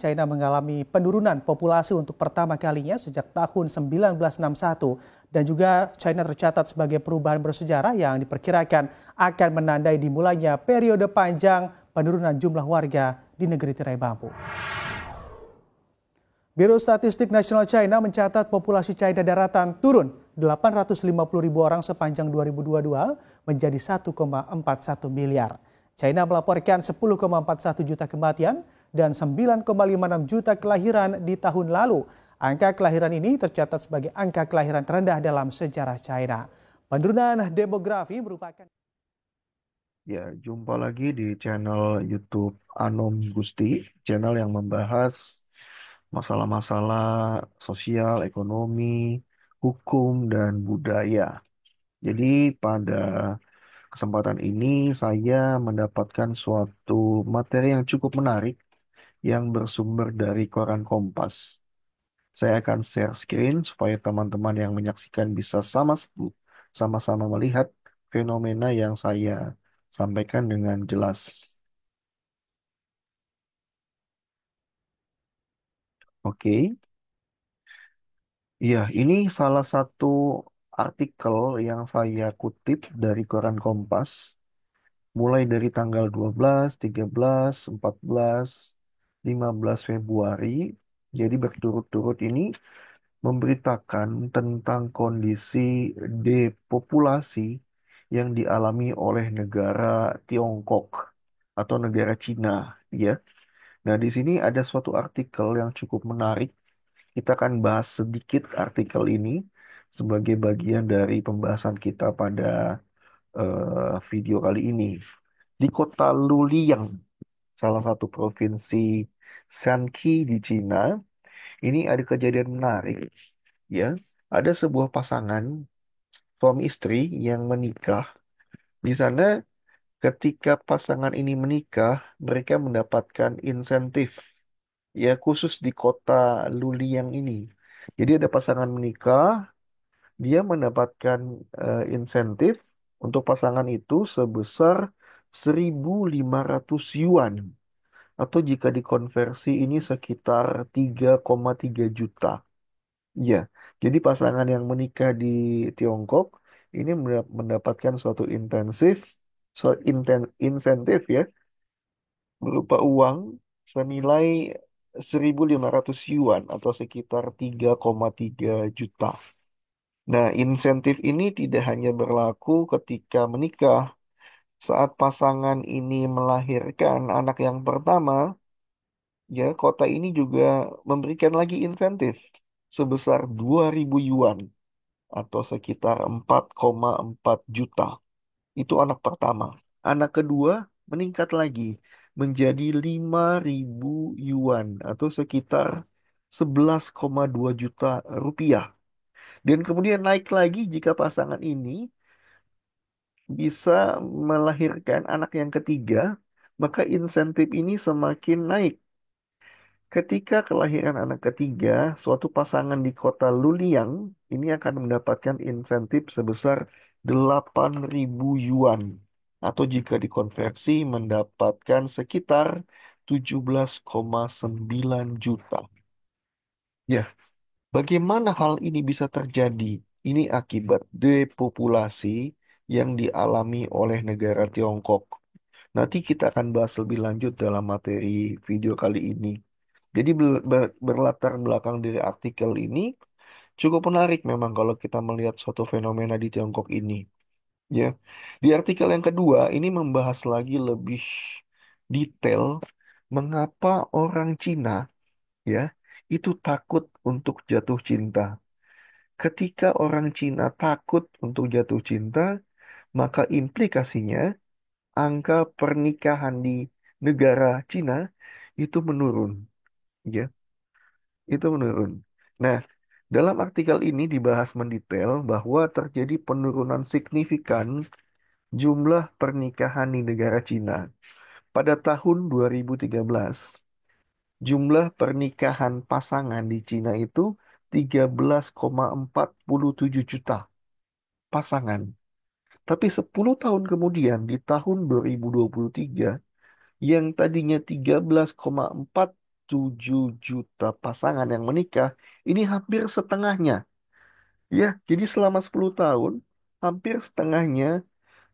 China mengalami penurunan populasi untuk pertama kalinya sejak tahun 1961 dan juga China tercatat sebagai perubahan bersejarah yang diperkirakan akan menandai dimulainya periode panjang penurunan jumlah warga di negeri tirai bambu. Biro Statistik Nasional China mencatat populasi China daratan turun 850.000 orang sepanjang 2022 menjadi 1,41 miliar. China melaporkan 10,41 juta kematian dan 9,56 juta kelahiran di tahun lalu. Angka kelahiran ini tercatat sebagai angka kelahiran terendah dalam sejarah China. Penurunan demografi merupakan Ya, jumpa lagi di channel YouTube Anom Gusti, channel yang membahas masalah-masalah sosial, ekonomi, hukum, dan budaya. Jadi pada kesempatan ini saya mendapatkan suatu materi yang cukup menarik yang bersumber dari koran Kompas. Saya akan share screen supaya teman-teman yang menyaksikan bisa sama-sama melihat fenomena yang saya sampaikan dengan jelas. Oke, iya, ini salah satu artikel yang saya kutip dari koran Kompas, mulai dari tanggal 12, 13, 14, 15 Februari. Jadi berturut-turut ini memberitakan tentang kondisi depopulasi yang dialami oleh negara Tiongkok atau negara Cina, ya. Nah, di sini ada suatu artikel yang cukup menarik. Kita akan bahas sedikit artikel ini sebagai bagian dari pembahasan kita pada video kali ini. Di kota Luliang, salah satu provinsi Shanxi di Cina, ini ada kejadian menarik. Ya, ada sebuah pasangan suami istri yang menikah. Di sana, ketika pasangan ini menikah, mereka mendapatkan insentif. Ya, khusus di kota Luliang ini. Jadi ada pasangan menikah, dia mendapatkan insentif untuk pasangan itu sebesar 1.500 yuan. Atau jika dikonversi ini sekitar 3,3 juta. Ya, jadi pasangan yang menikah di Tiongkok ini mendapatkan suatu insentif ya, berupa uang senilai 1.500 yuan atau sekitar 3,3 juta. Nah, insentif ini tidak hanya berlaku ketika menikah. Saat pasangan ini melahirkan anak yang pertama, ya, kota ini juga memberikan lagi insentif sebesar 2.000 yuan atau sekitar 4,4 juta. Itu anak pertama. Anak kedua meningkat lagi menjadi 5.000 yuan atau sekitar 11,2 juta rupiah. Dan kemudian naik lagi jika pasangan ini bisa melahirkan anak yang ketiga, maka insentif ini semakin naik. Ketika kelahiran anak ketiga, suatu pasangan di kota Luliang ini akan mendapatkan insentif sebesar 8.000 yuan. Atau jika dikonversi mendapatkan sekitar 17,9 juta. Ya, bagaimana hal ini bisa terjadi? Ini akibat depopulasi yang dialami oleh negara Tiongkok. Nanti kita akan bahas lebih lanjut dalam materi video kali ini. Jadi berlatar belakang dari artikel ini cukup menarik memang kalau kita melihat suatu fenomena di Tiongkok ini. Ya, di artikel yang kedua ini membahas lagi lebih detail mengapa orang Cina ya itu takut untuk jatuh cinta. Ketika orang Cina takut untuk jatuh cinta, maka implikasinya angka pernikahan di negara Cina itu menurun, ya, itu menurun. Nah, dalam artikel ini dibahas mendetail bahwa terjadi penurunan signifikan jumlah pernikahan di negara Cina. Pada tahun 2013, jumlah pernikahan pasangan di Cina itu 13,47 juta pasangan. Tapi 10 tahun kemudian di tahun 2023 yang tadinya 13,4 7 juta pasangan yang menikah, ini hampir setengahnya. Ya, jadi selama 10 tahun, hampir setengahnya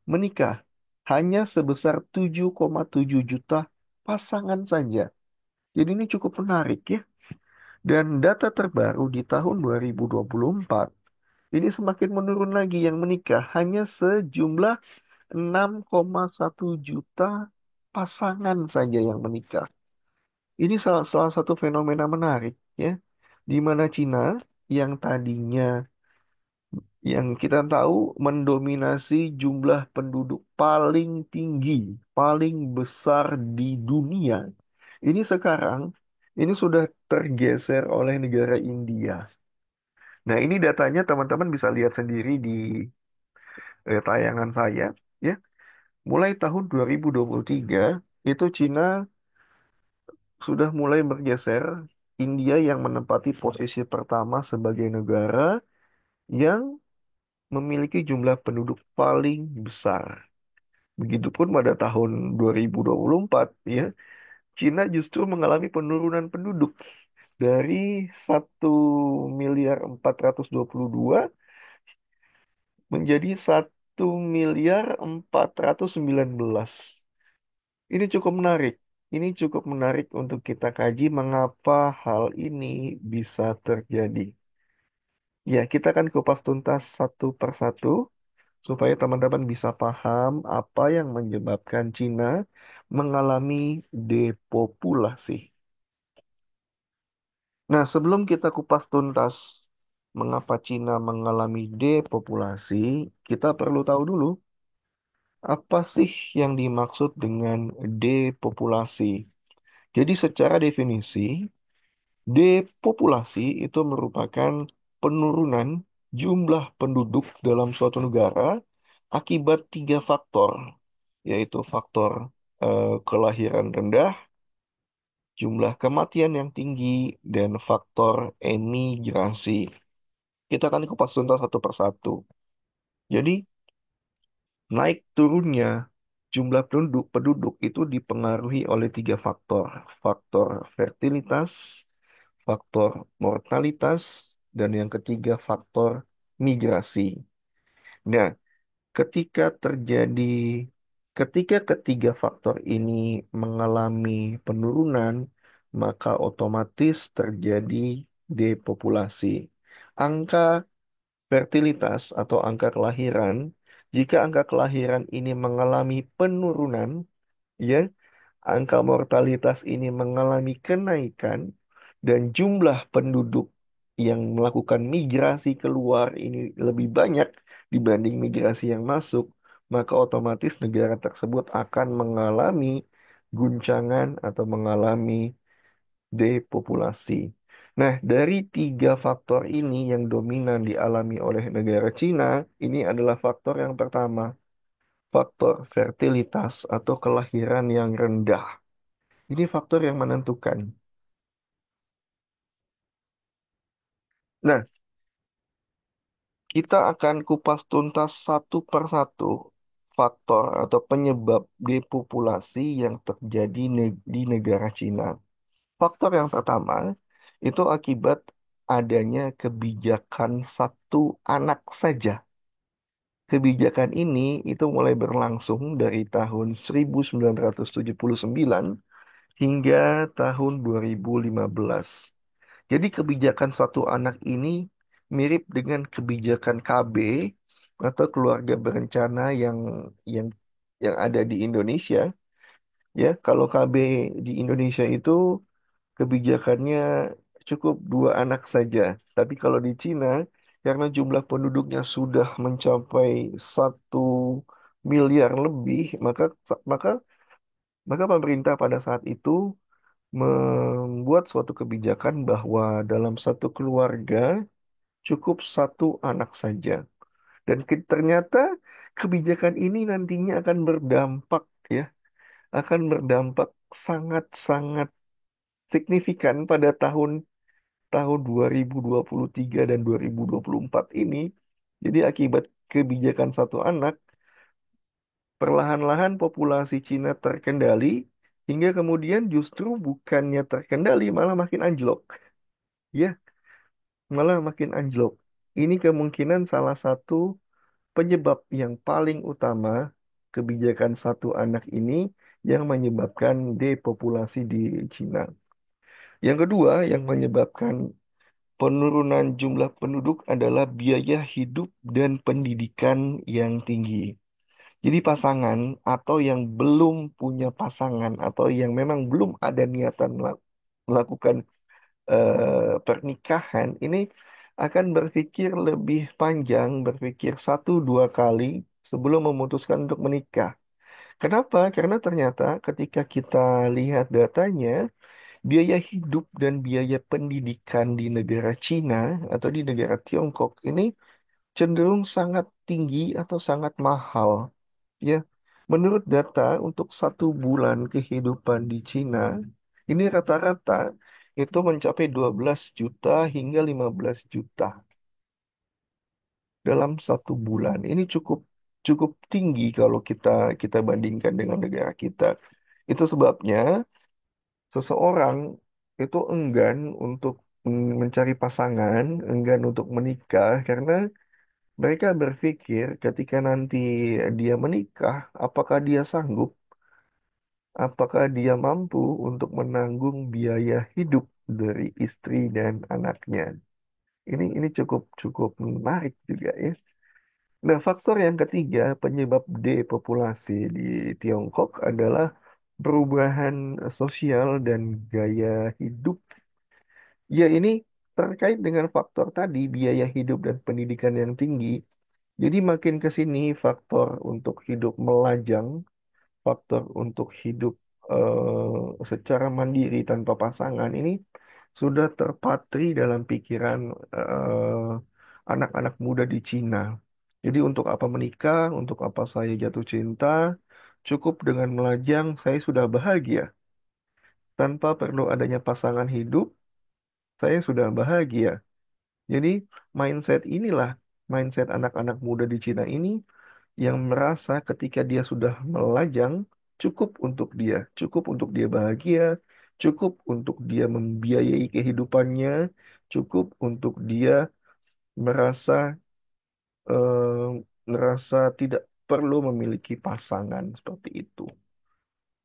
menikah. Hanya sebesar 7,7 juta pasangan saja. Jadi ini cukup menarik ya. Dan data terbaru di tahun 2024, ini semakin menurun lagi yang menikah. Hanya sejumlah 6,1 juta pasangan saja yang menikah. Ini salah satu fenomena menarik ya, di mana Cina yang tadinya yang kita tahu mendominasi jumlah penduduk paling tinggi, paling besar di dunia. Ini sekarang ini sudah tergeser oleh negara India. Nah, ini datanya teman-teman bisa lihat sendiri di tayangan saya ya. Mulai tahun 2023 itu Cina sudah mulai bergeser, India yang menempati posisi pertama sebagai negara yang memiliki jumlah penduduk paling besar. Begitupun pada tahun 2024 ya, Cina justru mengalami penurunan penduduk dari 1,422 miliar menjadi 1,419 miliar. Ini cukup menarik. Ini cukup menarik untuk kita kaji mengapa hal ini bisa terjadi. Ya, kita akan kupas tuntas satu persatu supaya teman-teman bisa paham apa yang menyebabkan Cina mengalami depopulasi. Nah, sebelum kita kupas tuntas mengapa Cina mengalami depopulasi, kita perlu tahu dulu apa sih yang dimaksud dengan depopulasi. Jadi secara definisi, depopulasi itu merupakan penurunan jumlah penduduk dalam suatu negara akibat 3 faktor, yaitu faktor kelahiran rendah, jumlah kematian yang tinggi, dan faktor emigrasi. Kita akan kupas tuntas satu persatu. Jadi, naik turunnya jumlah penduduk itu dipengaruhi oleh 3 faktor. Faktor fertilitas, faktor mortalitas, dan yang ketiga faktor migrasi. Nah, ketika terjadi, ketika ketiga faktor ini mengalami penurunan, maka otomatis terjadi depopulasi. Angka fertilitas atau angka kelahiran, jika angka kelahiran ini mengalami penurunan, ya, angka mortalitas ini mengalami kenaikan, dan jumlah penduduk yang melakukan migrasi keluar ini lebih banyak dibanding migrasi yang masuk, maka otomatis negara tersebut akan mengalami guncangan atau mengalami depopulasi. Nah, dari 3 faktor ini yang dominan dialami oleh negara Cina, ini adalah faktor yang pertama, faktor fertilitas atau kelahiran yang rendah. Ini faktor yang menentukan. Nah, kita akan kupas tuntas satu persatu faktor atau penyebab depopulasi yang terjadi di negara Cina. Faktor yang pertama itu akibat adanya kebijakan satu anak saja. Kebijakan ini itu mulai berlangsung dari tahun 1979 hingga tahun 2015. Jadi kebijakan satu anak ini mirip dengan kebijakan KB atau keluarga berencana yang yang ada di Indonesia. Ya, kalau KB di Indonesia itu kebijakannya cukup 2 anak saja. Tapi kalau di Cina, karena jumlah penduduknya sudah mencapai 1 miliar lebih, maka maka maka pemerintah pada saat itu membuat suatu kebijakan bahwa dalam satu keluarga cukup 1 anak saja. Dan ternyata kebijakan ini nantinya akan berdampak ya, akan berdampak sangat-sangat signifikan pada tahun tahun 2023 dan 2024 ini. Jadi akibat kebijakan satu anak, perlahan-lahan populasi Cina terkendali hingga kemudian justru bukannya terkendali malah makin anjlok. Ya, malah makin anjlok. Ini kemungkinan salah satu penyebab yang paling utama kebijakan satu anak ini yang menyebabkan depopulasi di Cina. Yang kedua, yang menyebabkan penurunan jumlah penduduk adalah biaya hidup dan pendidikan yang tinggi. Jadi pasangan atau yang belum punya pasangan atau yang memang belum ada niatan melakukan pernikahan ini akan berpikir lebih panjang, berpikir satu dua kali sebelum memutuskan untuk menikah. Kenapa? Karena ternyata ketika kita lihat datanya, biaya hidup dan biaya pendidikan di negara Cina atau di negara Tiongkok ini cenderung sangat tinggi atau sangat mahal. Ya, menurut data untuk 1 bulan kehidupan di Cina, ini rata-rata itu mencapai 12 juta hingga 15 juta dalam 1 bulan. Ini cukup cukup tinggi kalau kita kita bandingkan dengan negara kita. Itu sebabnya seseorang itu enggan untuk mencari pasangan, enggan untuk menikah karena mereka berpikir ketika nanti dia menikah, apakah dia sanggup, apakah dia mampu untuk menanggung biaya hidup dari istri dan anaknya. Ini cukup cukup menarik juga ya. Nah, faktor yang ketiga penyebab depopulasi di Tiongkok adalah perubahan sosial dan gaya hidup. Ya, ini terkait dengan faktor tadi, biaya hidup dan pendidikan yang tinggi. Jadi makin ke sini faktor untuk hidup melajang, faktor untuk hidup secara mandiri tanpa pasangan ini sudah terpatri dalam pikiran anak-anak muda di Cina. Jadi untuk apa menikah, untuk apa saya jatuh cinta, cukup dengan melajang saya sudah bahagia. Tanpa perlu adanya pasangan hidup, saya sudah bahagia. Jadi mindset inilah, mindset anak-anak muda di Cina ini yang merasa ketika dia sudah melajang, cukup untuk dia bahagia, cukup untuk dia membiayai kehidupannya, cukup untuk dia merasa merasa tidak perlu memiliki pasangan seperti itu.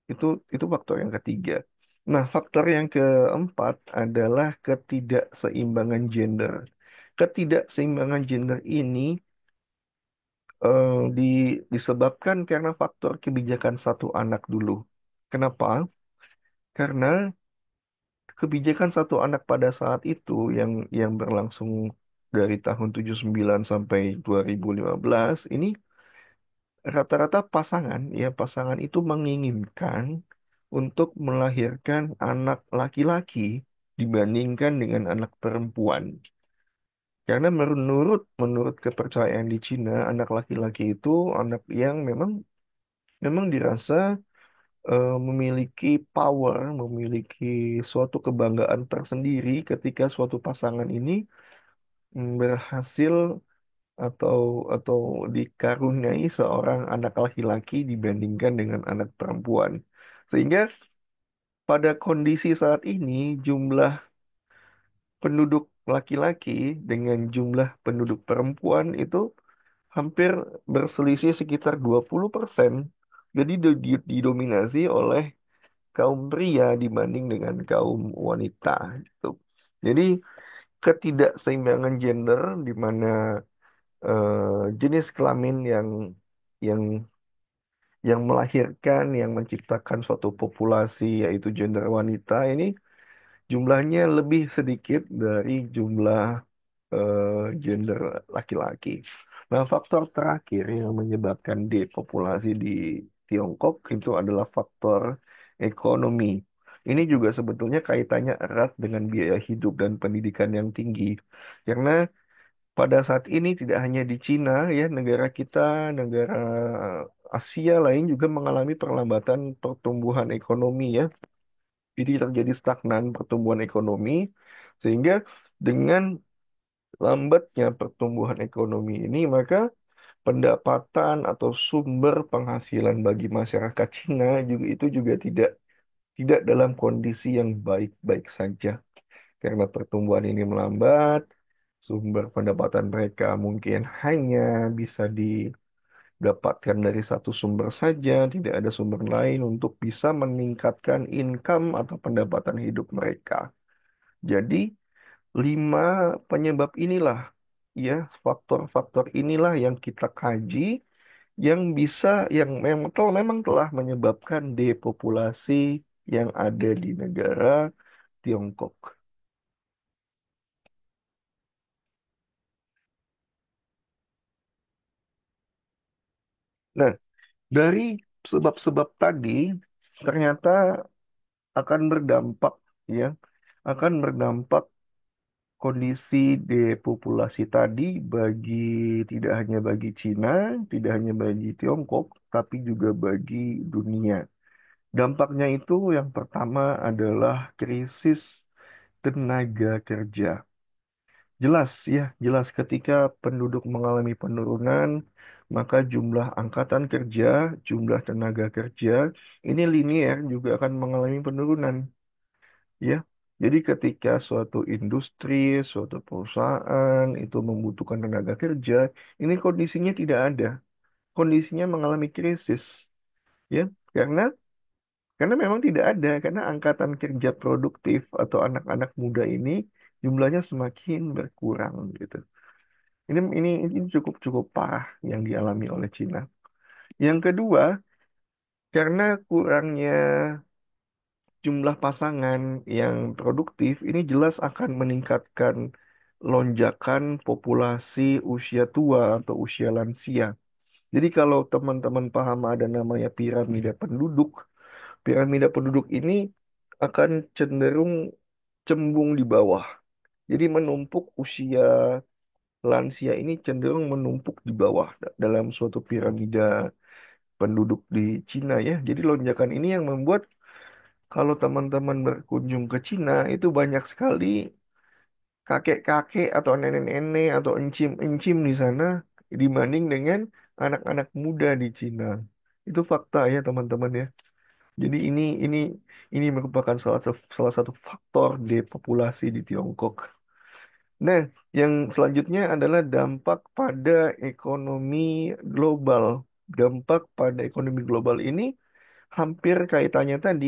Itu faktor yang ketiga. Nah, faktor yang keempat adalah ketidakseimbangan gender. Ketidakseimbangan gender ini disebabkan karena faktor kebijakan satu anak dulu. Kenapa? Karena kebijakan satu anak pada saat itu yang berlangsung dari tahun 79 sampai 2015 ini rata-rata pasangan itu menginginkan untuk melahirkan anak laki-laki dibandingkan dengan anak perempuan. Karena menurut menurut kepercayaan di Cina, anak laki-laki itu anak yang memang memang dirasa memiliki power, memiliki suatu kebanggaan tersendiri ketika suatu pasangan ini berhasil atau atau dikaruniai seorang anak laki-laki dibandingkan dengan anak perempuan. Sehingga pada kondisi saat ini jumlah penduduk laki-laki dengan jumlah penduduk perempuan itu hampir berselisih sekitar 20%. Jadi didominasi oleh kaum pria dibanding dengan kaum wanita gitu. Jadi ketidakseimbangan gender di mana jenis kelamin yang yang melahirkan, yang menciptakan suatu populasi yaitu gender wanita ini jumlahnya lebih sedikit dari jumlah gender laki-laki. Nah, faktor terakhir yang menyebabkan depopulasi di Tiongkok itu adalah faktor ekonomi. Ini juga sebetulnya kaitannya erat dengan biaya hidup dan pendidikan yang tinggi. Karena pada saat ini tidak hanya di Cina ya, negara kita, negara Asia lain juga mengalami perlambatan pertumbuhan ekonomi ya. Jadi terjadi stagnan pertumbuhan ekonomi sehingga dengan lambatnya pertumbuhan ekonomi ini, maka pendapatan atau sumber penghasilan bagi masyarakat Cina juga itu juga tidak tidak dalam kondisi yang baik-baik saja. Karena pertumbuhan ini melambat, sumber pendapatan mereka mungkin hanya bisa didapatkan dari satu sumber saja, tidak ada sumber lain untuk bisa meningkatkan income atau pendapatan hidup mereka. Jadi, lima penyebab inilah, ya, faktor-faktor inilah yang kita kaji, yang bisa, memang telah menyebabkan depopulasi yang ada di negara Tiongkok. Nah, dari sebab-sebab tadi ternyata akan berdampak, ya, akan berdampak kondisi depopulasi tadi bagi tidak hanya bagi Cina, tidak hanya bagi Tiongkok, tapi juga bagi dunia. Dampaknya itu yang pertama adalah krisis tenaga kerja. Jelas ya, jelas ketika penduduk mengalami penurunan, maka jumlah angkatan kerja, jumlah tenaga kerja, ini linier juga akan mengalami penurunan, ya. Jadi ketika suatu industri, suatu perusahaan itu membutuhkan tenaga kerja, ini kondisinya tidak ada, kondisinya mengalami krisis, ya, karena memang tidak ada, karena angkatan kerja produktif atau anak-anak muda ini jumlahnya semakin berkurang gitu. Ini cukup cukup parah yang dialami oleh Cina. Yang kedua, karena kurangnya jumlah pasangan yang produktif, ini jelas akan meningkatkan lonjakan populasi usia tua atau usia lansia. Jadi kalau teman-teman paham ada namanya piramida penduduk ini akan cenderung cembung di bawah. Jadi menumpuk usia lansia ini cenderung menumpuk di bawah dalam suatu piramida penduduk di Cina ya. Jadi lonjakan ini yang membuat kalau teman-teman berkunjung ke Cina itu banyak sekali kakek-kakek atau nenek-nenek atau encim-encim di sana dibanding dengan anak-anak muda di Cina. Itu fakta ya teman-teman ya. Jadi ini merupakan salah satu faktor depopulasi di Tiongkok. Nah, yang selanjutnya adalah dampak pada ekonomi global. Dampak pada ekonomi global ini hampir kaitannya tadi,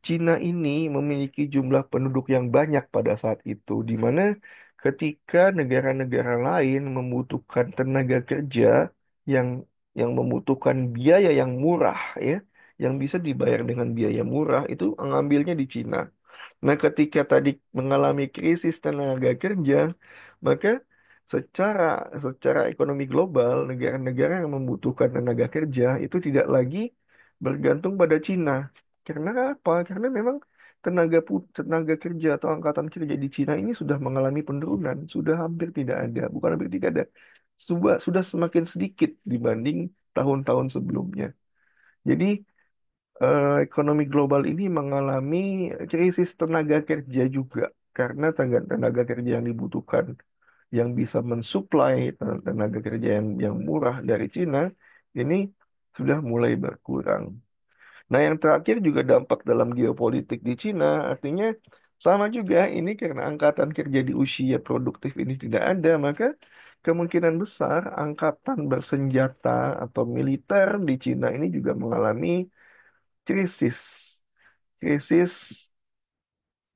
Cina ini memiliki jumlah penduduk yang banyak pada saat itu, di mana ketika negara-negara lain membutuhkan tenaga kerja yang membutuhkan biaya yang murah, ya, yang bisa dibayar dengan biaya murah, itu mengambilnya di Cina. Nah, ketika tadi mengalami krisis tenaga kerja, maka secara secara ekonomi global, negara-negara yang membutuhkan tenaga kerja itu tidak lagi bergantung pada Cina. Karena apa? Karena memang tenaga kerja atau angkatan kerja di Cina ini sudah mengalami penurunan, sudah hampir tidak ada, bukan hampir tidak ada, sudah semakin sedikit dibanding tahun-tahun sebelumnya. Jadi ekonomi global ini mengalami krisis tenaga kerja juga karena tenaga kerja yang dibutuhkan yang bisa mensuplai tenaga kerja yang murah dari Cina ini sudah mulai berkurang. Nah, yang terakhir juga dampak dalam geopolitik di Cina, artinya sama juga ini karena angkatan kerja di usia produktif ini tidak ada, maka kemungkinan besar angkatan bersenjata atau militer di Cina ini juga mengalami krisis. Krisis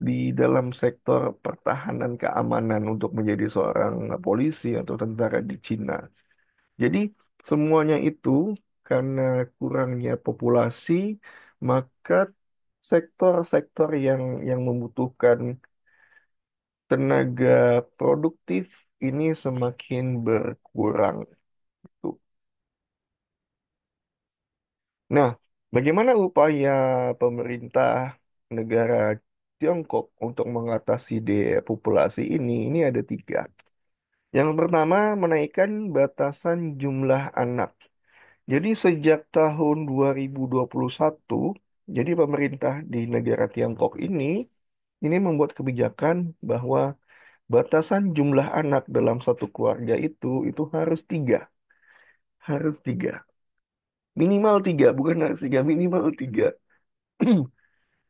di dalam sektor pertahanan keamanan untuk menjadi seorang polisi atau tentara di Cina. Jadi semuanya itu karena kurangnya populasi, maka sektor-sektor yang membutuhkan tenaga produktif ini semakin berkurang. Tuh. Nah, bagaimana upaya pemerintah negara Tiongkok untuk mengatasi depopulasi ini? Ini ada tiga. Yang pertama, menaikkan batasan jumlah anak. Jadi sejak tahun 2021, jadi pemerintah di negara Tiongkok ini membuat kebijakan bahwa batasan jumlah anak dalam satu keluarga itu harus tiga, harus tiga, minimal tiga, bukan harus tiga, minimal tiga.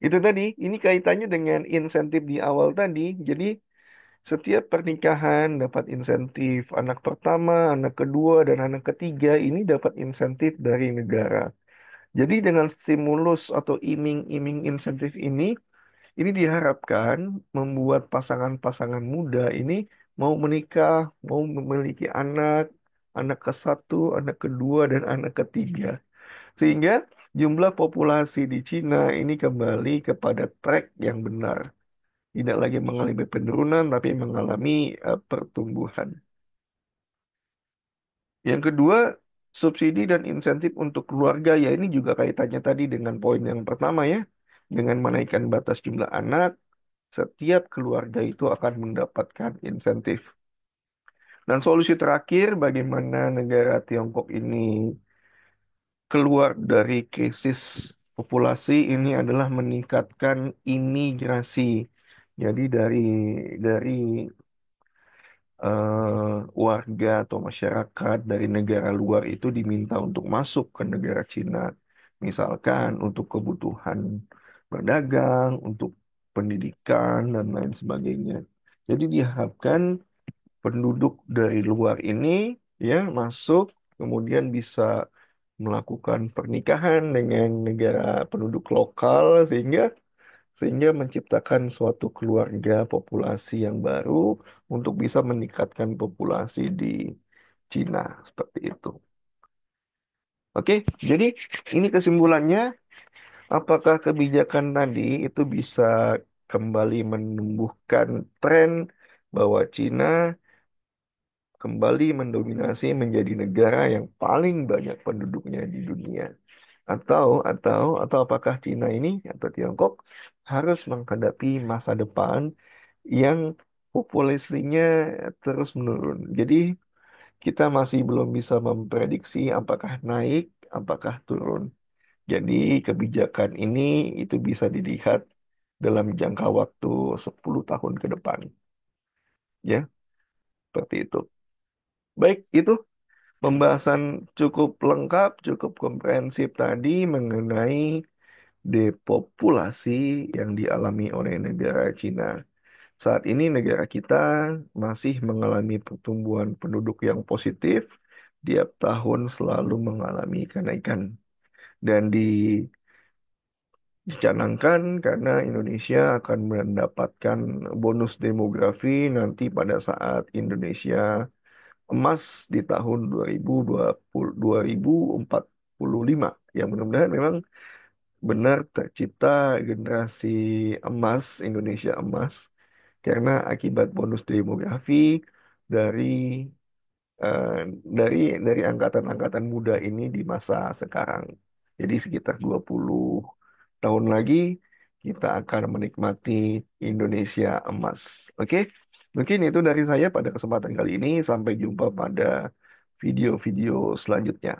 Itu tadi, ini kaitannya dengan insentif di awal tadi. Jadi setiap pernikahan dapat insentif. Anak pertama, anak kedua, dan anak ketiga ini dapat insentif dari negara. Jadi dengan stimulus atau iming-iming insentif ini diharapkan membuat pasangan-pasangan muda ini mau menikah, mau memiliki anak, anak ke satu, anak kedua, dan anak ketiga. Sehingga jumlah populasi di Cina ini kembali kepada track yang benar. Tidak lagi mengalami penurunan, tapi mengalami pertumbuhan. Yang kedua, subsidi dan insentif untuk keluarga. Ya ini juga kaitannya tadi dengan poin yang pertama ya. Dengan menaikkan batas jumlah anak, setiap keluarga itu akan mendapatkan insentif. Dan solusi terakhir, bagaimana negara Tiongkok ini keluar dari krisis populasi ini adalah meningkatkan imigrasi. Jadi dari warga atau masyarakat dari negara luar itu diminta untuk masuk ke negara Cina, misalkan untuk kebutuhan berdagang, untuk pendidikan dan lain sebagainya. Jadi diharapkan penduduk dari luar ini ya masuk, kemudian bisa melakukan pernikahan dengan negara penduduk lokal sehingga menciptakan suatu keluarga populasi yang baru untuk bisa meningkatkan populasi di Cina seperti itu. Oke, jadi ini kesimpulannya, apakah kebijakan tadi itu bisa kembali menumbuhkan tren bahwa Cina kembali mendominasi menjadi negara yang paling banyak penduduknya di dunia? Atau apakah Cina ini atau Tiongkok harus menghadapi masa depan yang populasinya terus menurun. Jadi kita masih belum bisa memprediksi apakah naik, apakah turun. Jadi kebijakan ini itu bisa dilihat dalam jangka waktu 10 tahun ke depan. Ya, seperti itu. Baik, itu pembahasan cukup lengkap, cukup komprehensif tadi mengenai depopulasi yang dialami oleh negara Cina. Saat ini negara kita masih mengalami pertumbuhan penduduk yang positif, tiap tahun selalu mengalami kenaikan. Dan dicanangkan karena Indonesia akan mendapatkan bonus demografi nanti pada saat Indonesia emas di tahun 2020, 2045. Yang mudah-mudahan memang benar tercipta generasi emas, Indonesia emas, karena akibat bonus demografi dari eh, dari angkatan-angkatan muda ini di masa sekarang. Jadi sekitar 20 tahun lagi kita akan menikmati Indonesia emas. Oke, mungkin itu dari saya pada kesempatan kali ini. Sampai jumpa pada video-video selanjutnya.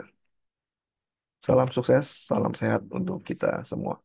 Salam sukses, salam sehat untuk kita semua.